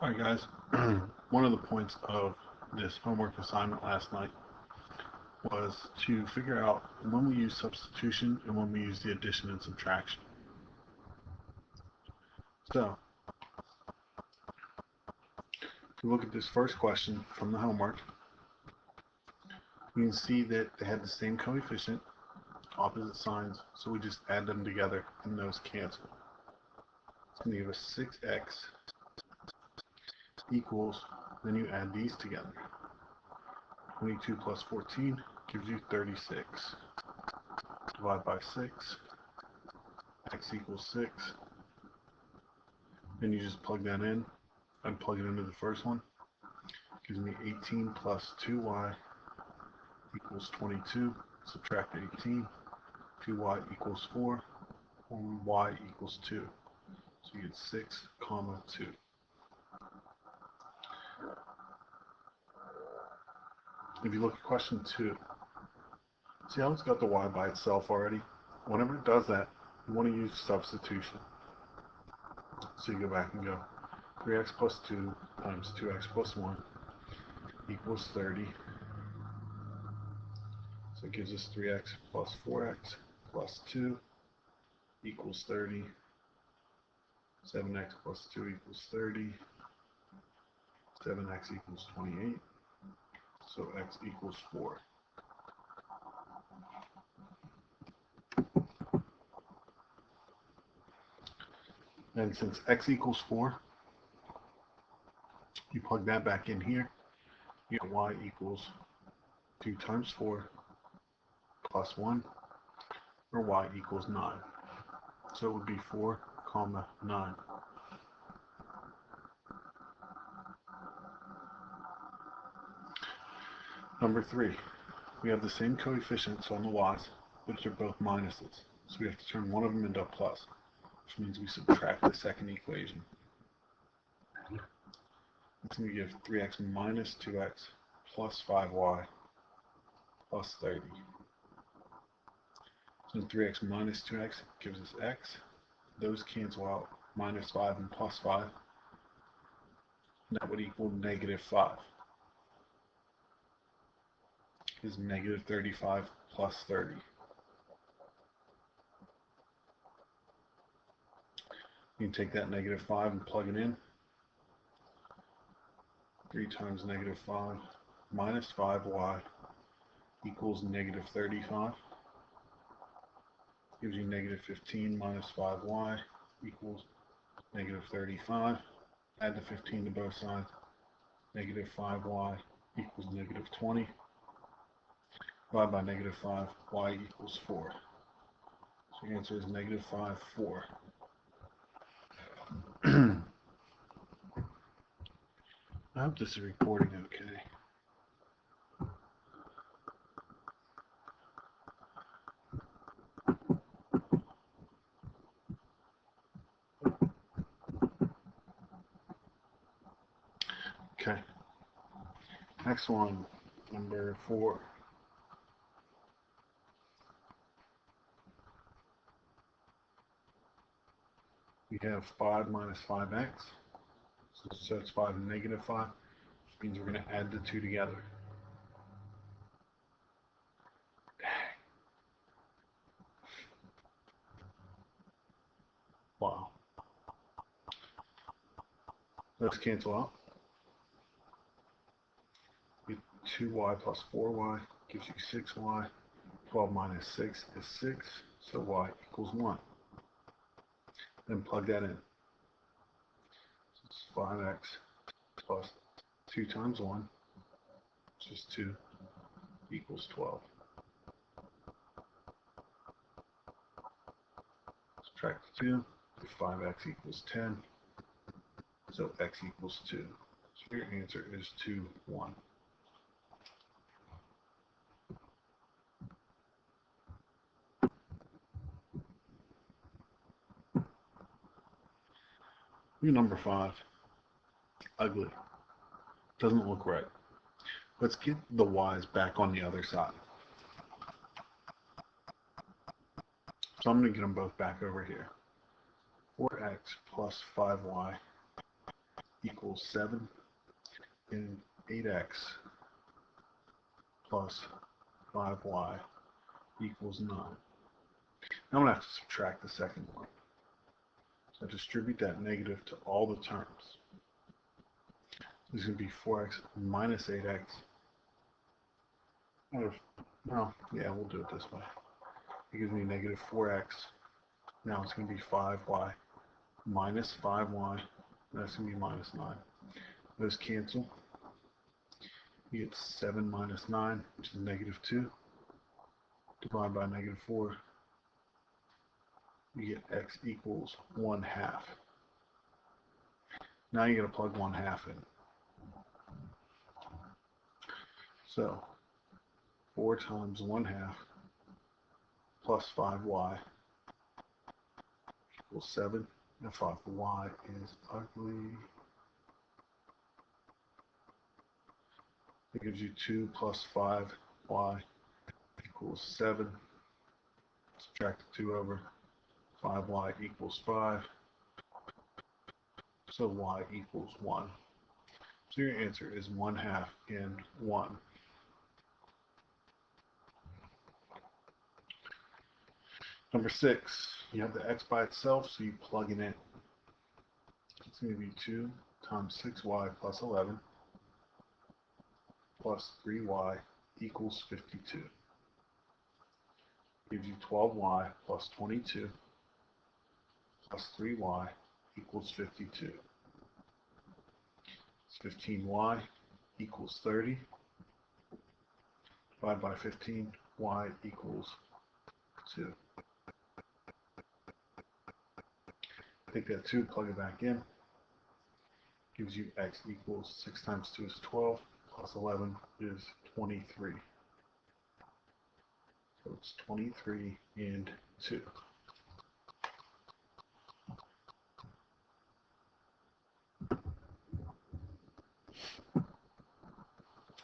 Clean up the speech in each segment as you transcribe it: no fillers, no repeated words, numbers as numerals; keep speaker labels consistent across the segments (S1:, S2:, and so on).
S1: Alright guys, one of the points of this homework assignment last night was to figure out when we use substitution and when we use the addition and subtraction. So, if you look at this first question from the homework, you can see that they had the same coefficient, opposite signs, so we just add them together and those cancel. It's going to give us 6x equals, then you add these together. 22 plus 14 gives you 36. Divide by 6, x equals 6. Then you just plug that in and plug it into the first one. Gives me 18 plus 2y equals 22. Subtract 18. 2y equals 4. And y equals 2. So you get 6, comma 2. If you look at question 2, see how it's got the y by itself already? Whenever it does that, you want to use substitution. So you go back and go 3x plus 2 times 2x plus 1 equals 30. So it gives us 3x plus 4x plus 2 equals 30. 7x plus 2 equals 30. 7x equals 28. So x equals 4. And since x equals 4, you plug that back in here, you get y equals 2 times 4 plus 1, or y equals 9. So it would be 4, comma 9. Number 3, we have the same coefficients on the y's, which are both minuses. So we have to turn one of them into a plus, which means we subtract the second equation. It's going to give 3x minus 2x plus 5y plus 30. So 3x minus 2x gives us x. Those cancel out, minus 5 and plus 5. And that would equal negative 5. Is negative 35 plus 30. You can take that negative 5 and plug it in. 3 times negative 5 minus 5y equals negative 35. Gives you negative 15 minus 5y equals negative 35. Add the 15 to both sides. Negative 5y equals negative 20. Divide by negative 5, y equals 4. So the answer is negative 5, 4. I hope this is recording okay. Okay. Next one, number 4. We have 5 minus 5x. So it's 5 and negative 5. Which means we're going to add the two together. Wow. Let's cancel out. 2y plus 4y gives you 6y. 12 minus 6 is 6. So y equals 1. Then plug that in. So it's 5x plus 2 times 1, which is 2, equals 12. Subtract 2, 5x equals 10, so x equals 2. So your answer is 2, 1. Number 5, ugly. Doesn't look right. Let's get the y's back on the other side. So I'm going to get them both back over here. 4x plus 5y equals 7, and 8x plus 5y equals 9. Now I'm going to have to subtract the second one. So I distribute that negative to all the terms. This is going to be 4x minus 8x. Well, yeah, we'll do it this way. It gives me negative 4x. Now it's going to be 5y minus 5y. That's going to be minus 9. Those cancel. You get 7 minus 9, which is negative 2. Divide by negative 4. You get x equals 1/2. Now you're going to plug 1/2 in. So 4 times 1/2 plus 5y equals 7. And 5y is ugly. It gives you 2 plus 5y equals 7. Subtract the 2 over. 5y equals 5. So y equals 1. So your answer is 1/2 and 1. Number 6, you have the x by itself, so you plug it in. It's going to be 2 times 6y plus 11 plus 3y equals 52. Gives you 12y plus 22 plus 3y equals 52. 15y equals 30. Divide by 15, y equals 2. Take that 2, plug it back in. Gives you x equals 6 times 2 is 12, plus 11 is 23. So it's 23 and 2.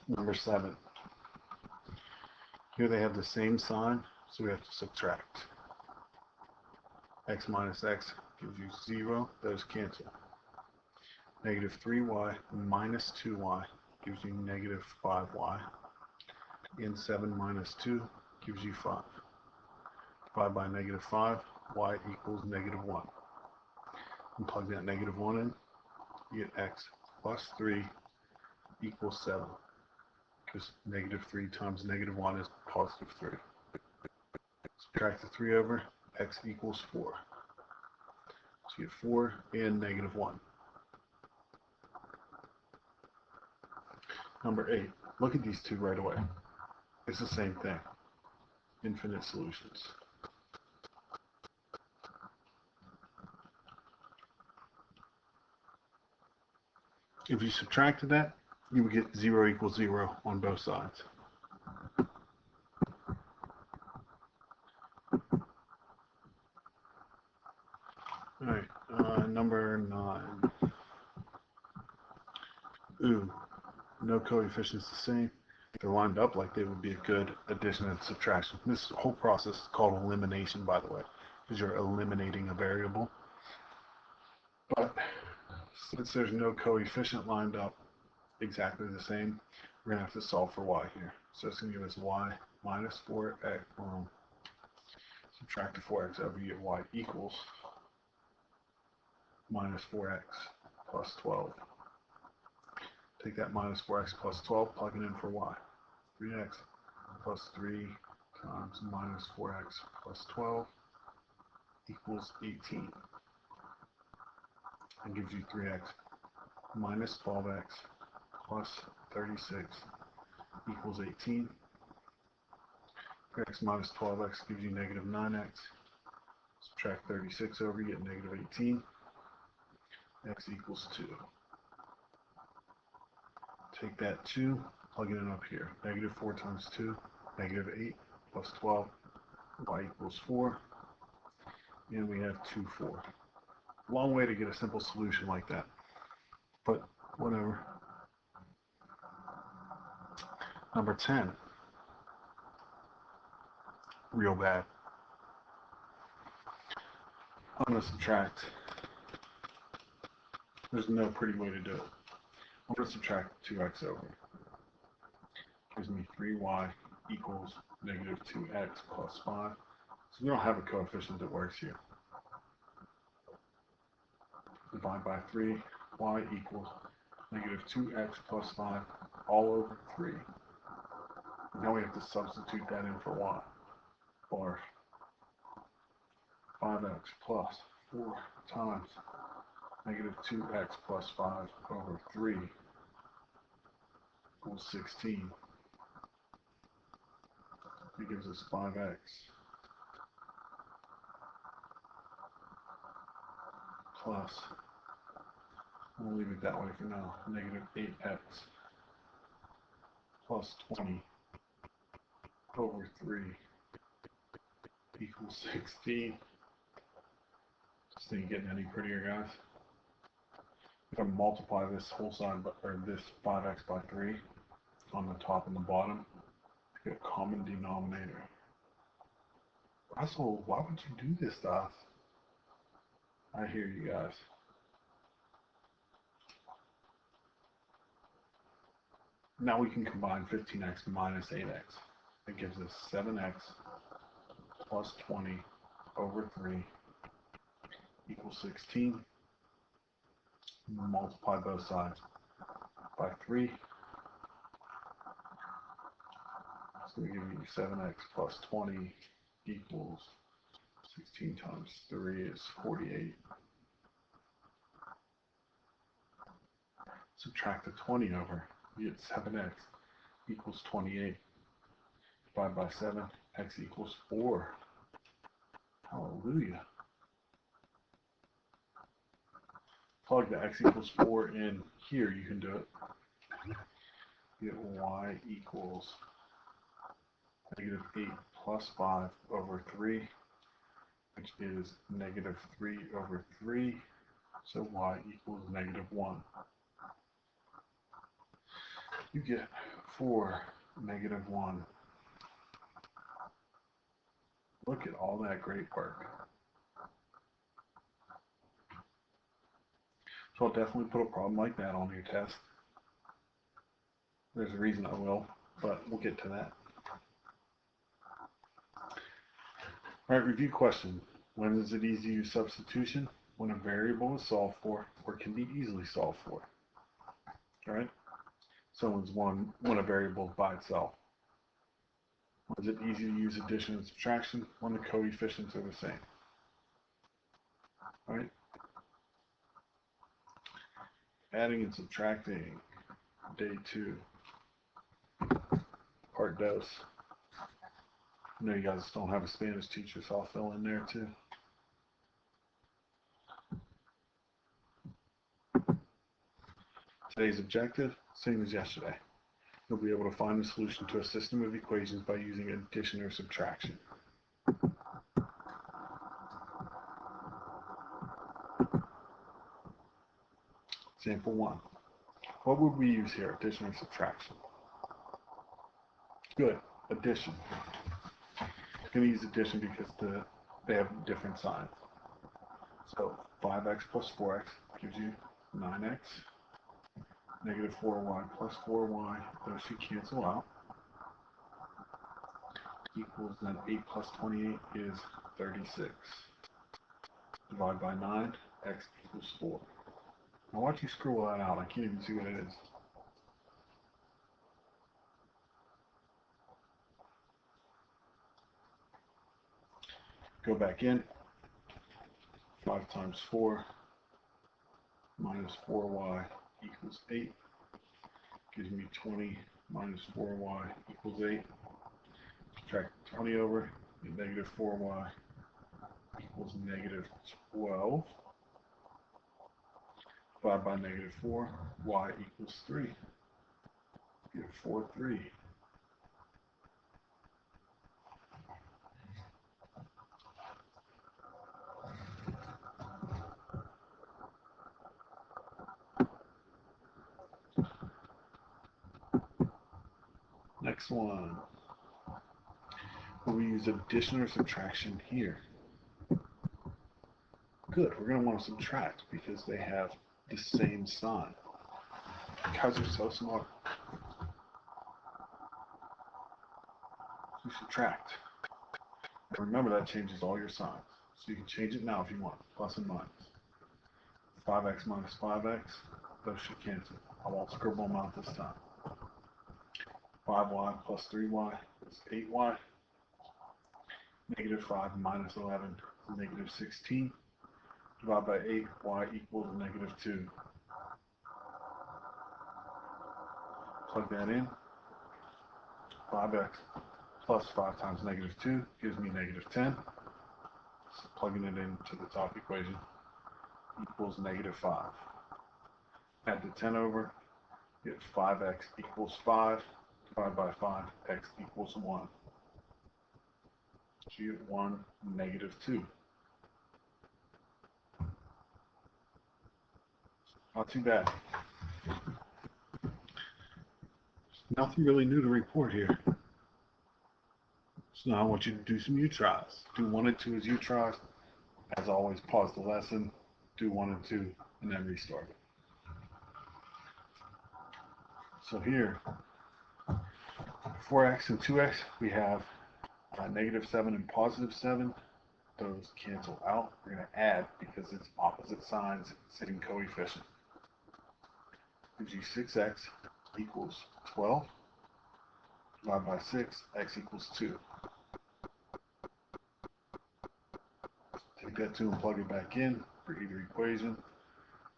S1: Number 7. Here they have the same sign, so we have to subtract. X minus x gives you 0. Those cancel. Negative 3y minus 2y gives you negative 5y. And 7 minus 2 gives you 5. Divide by negative 5, y equals negative 1. And plug that negative 1 in. You get x plus 3 equals 7. Because negative 3 times negative 1 is positive 3. Subtract the 3 over, x equals 4. So you get 4 and negative 1. Number 8. Look at these two right away. It's the same thing. Infinite solutions. If you subtracted that, you would get 0 equals 0 on both sides. Alright, number 9. Ooh, no coefficients the same. They're lined up like they would be a good addition and subtraction. This whole process is called elimination, by the way, because you're eliminating a variable. But since there's no coefficient lined up exactly the same, we're going to have to solve for y here. So it's going to give us y minus 4x. Subtract the 4x over, you get y equals minus 4x plus 12. Take that minus 4x plus 12, plug it in for y. 3x plus 3 times minus 4x plus 12 equals 18. And gives you 3x minus 12x plus 36 equals 18. 3x minus 12x gives you negative 9x. Subtract 36 over, you get negative 18. X equals 2. Take that 2, plug it in up here. Negative 4 times 2, negative 8 plus 12, y equals 4. And we have 2, 4. Long way to get a simple solution like that. But whatever. Number 10. Real bad. I'm going to subtract There's no pretty way to do it. I'm going to subtract 2x over. Gives me 3y equals negative 2x plus 5. So we don't have a coefficient that works here. Divide by 3, y equals negative 2x plus 5 all over 3. Now we have to substitute that in for y. Or 5x plus 4 times negative 2x plus 5 over 3 equals 16. It gives us 5x plus, I'm going to leave it that way for now, negative 8x plus 20 over 3 equals 16. This thing getting any prettier, guys? I'm going to multiply this whole side, or this 5x by 3 on the top and the bottom to get a common denominator. Russell, why would you do this stuff? I hear you guys. Now we can combine 15x minus 8x. It gives us 7x plus 20 over 3 equals 16. Multiply both sides by 3. So we give you 7x plus 20 equals 16 times 3 is 48. Subtract the 20 over. You get 7x equals 28. Divide by 7, x equals 4. Hallelujah. Plug the x equals 4 in here, you can do it. Get y equals negative 8 plus 5 over 3, which is negative 3 over 3. So y equals negative 1. You get 4, negative 1. Look at all that great work. So I'll definitely put a problem like that on your test. There's a reason I will, but we'll get to that. All right, review question. When is it easy to use substitution? When a variable is solved for or can be easily solved for. All right? So when a variable is by itself. When is it easy to use addition and subtraction? When the coefficients are the same. All right? Adding and subtracting, day 2, part dos. I know you guys don't have a Spanish teacher, so I'll fill in there too. Today's objective, same as yesterday. You'll be able to find the solution to a system of equations by using addition or subtraction. Example 1. What would we use here, addition or subtraction? Good, addition. I'm going to use addition because they have different signs. So 5x plus 4x gives you 9x. Negative 4y plus 4y, those should cancel out. Equals then 8 plus 28 is 36. Divide by 9, x equals 4. Now watch you scribble that out, I can't even see what it is. Go back in, 5 times 4 minus 4y equals 8. Gives me 20 minus 4y equals 8. Subtract 20 over, negative 4y equals negative 12. Divide by negative 4, y equals 3. Get 4, 3. Next one. Will we use addition or subtraction here? Good, we're going to want to subtract because they have the same sign. You guys are so smart. You subtract. And remember that changes all your signs. So you can change it now if you want, plus and minus. 5x minus 5x, those should cancel. I won't scribble them out this time. 5y plus 3y is 8y. Negative 5 minus 11 is negative 16. Divide by 8, y equals negative 2. Plug that in. 5x plus 5 times negative 2 gives me negative 10. So plugging it into the top equation equals negative 5. Add the 10 over, get 5x equals 5. Divide by 5, x equals 1. So you get 1, negative 2. Not too bad. Nothing really new to report here. So now I want you to do some U-tries. Do 1 and 2 as U-tries. As always, pause the lesson, do 1 and 2, and then restart. So here, 4x and 2x, we have negative 7 and positive 7. Those cancel out. We're going to add because it's opposite signs, same coefficient. Gives you 6x equals 12. Divide by 6, x equals 2. Take that 2 and plug it back in for either equation.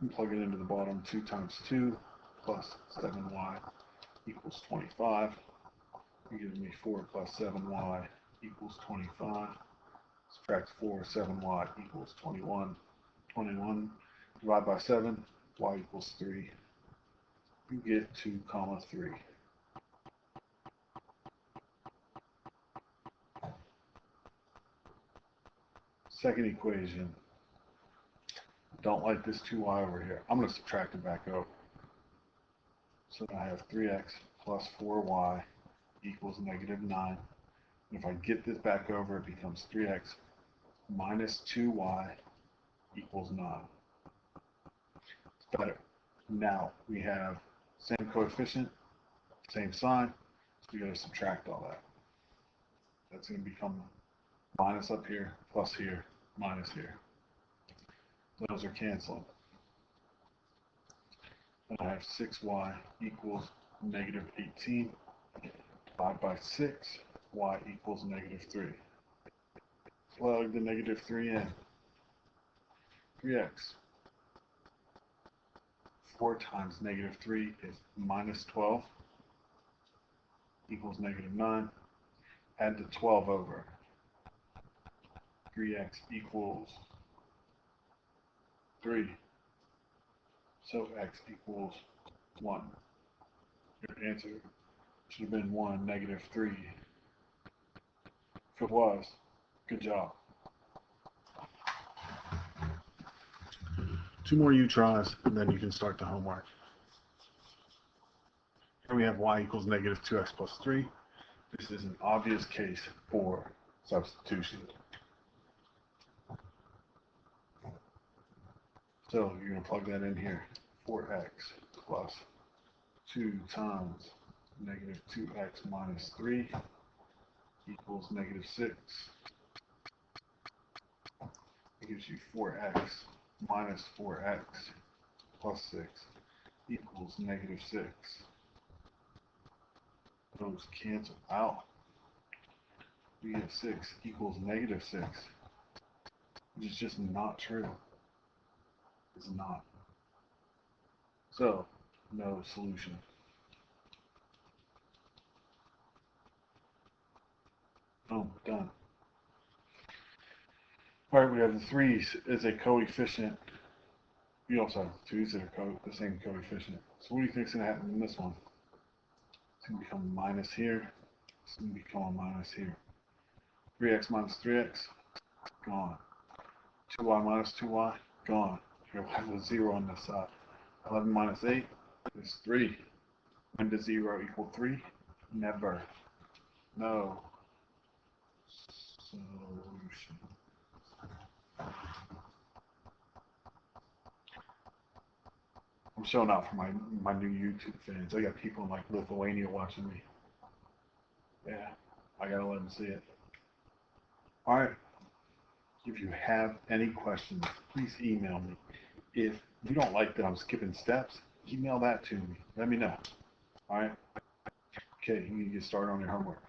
S1: And plug it into the bottom. 2 times 2 plus 7y equals 25. It gives me 4 plus 7y equals 25. Subtract 4, 7y equals 21. 21 divided by 7, y equals 3. You get 2 comma 3. Second equation. Don't like this 2y over here. I'm going to subtract it back over. So I have 3x plus 4y equals negative 9. And if I get this back over, it becomes 3x minus 2y equals 9. It's better. Now we have same coefficient, same sign, so we got to subtract all that. That's going to become minus up here, plus here, minus here. Those are canceling. And I have 6y equals negative 18. Divide by 6, y equals negative 3. Plug the negative 3 in. 3x. 4 times negative 3 is minus 12 equals negative 9. Add the 12 over. 3x equals 3. So x equals 1. Your answer should have been 1, negative 3. If it was, good job. 2 more U-tries, and then you can start the homework. Here we have y equals negative 2x plus 3. This is an obvious case for substitution. So you're going to plug that in here. 4x plus 2 times negative 2x minus 3 equals negative 6. It gives you 4x minus 4x plus 6 equals negative 6. Those cancel out. You get 6 equals negative 6, which is just not true. It's not. So, no solution. Boom, done. Alright, we have the 3's as a coefficient. We also have 2's that are the same coefficient. So what do you think is going to happen in this one? It's going to become a minus here. It's going to become a minus here. 3x minus 3x, gone. 2y minus 2y, gone. You'll have a 0 on this side. 11 minus 8 is 3. When does 0 equal 3? Never. No solution. showing out for my new YouTube fans. I got people in like Lithuania watching me. Yeah, I gotta let them see it. All right. If you have any questions, please email me. If you don't like that I'm skipping steps, email that to me. Let me know. All right. Okay, you can get started on your homework.